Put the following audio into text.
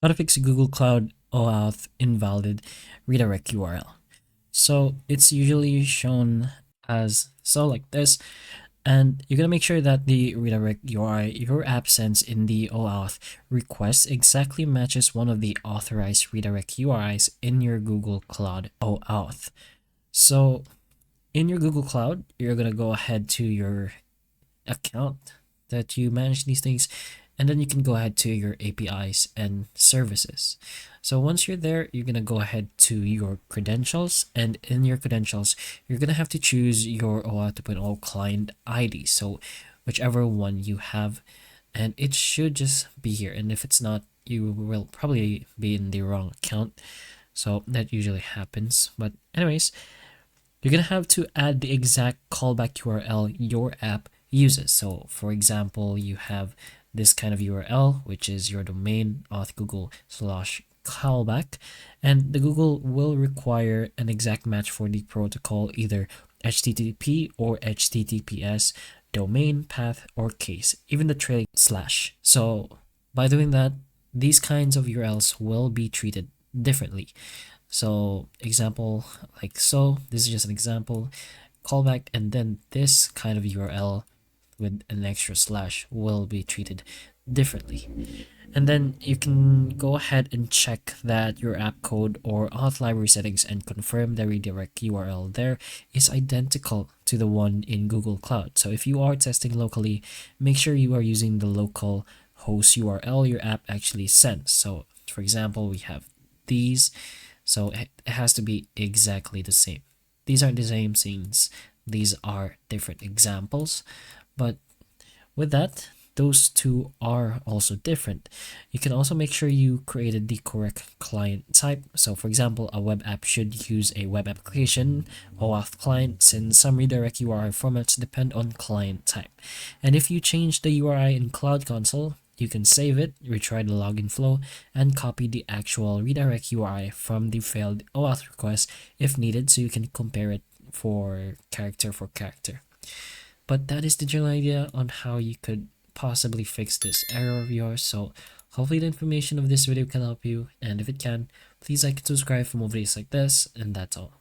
How to fix Google Cloud OAuth invalid redirect URL. So it's usually shown as so like this, and you're gonna make sure that the redirect URI your app sends in the OAuth request exactly matches one of the authorized redirect URIs in your Google Cloud OAuth. So in your Google Cloud, you're gonna go ahead to your account that you manage these things, and then you can go ahead to your APIs and services. So once you're there, you're gonna go ahead to your credentials, and in your credentials, you're gonna have to choose your OAuth 2.0 client ID. So whichever one you have, and it should just be here. And if it's not, you will probably be in the wrong account. So that usually happens. But anyways, you're gonna have to add the exact callback URL your app uses. So for example, you have this kind of URL, which is your domain auth google/callback, and the Google will require an exact match for the protocol, either HTTP or HTTPS, domain, path, or case, even the trailing slash. So by doing that, these kinds of URLs will be treated differently. So example like so, this is just an example, callback, and then this kind of URL with an extra slash will be treated differently. And then you can go ahead and check that your app code or auth library settings and confirm the redirect URL there is identical to the one in Google Cloud. So if you are testing locally, make sure you are using the local host URL your app actually sends. So for example, we have these, so it has to be exactly the same. These aren't the same things, these are different examples, but with that, those two are also different. You can also make sure you created the correct client type. So for example, a web app should use a web application OAuth client, since some redirect URI formats depend on client type. And if you change the URI in Cloud Console, you can save it, retry the login flow, and copy the actual redirect URI from the failed OAuth request if needed, so you can compare it for character. But that is the general idea on how you could possibly fix this error of yours. So hopefully the information of this video can help you, and if it can, please like and subscribe for more videos like this, and that's all.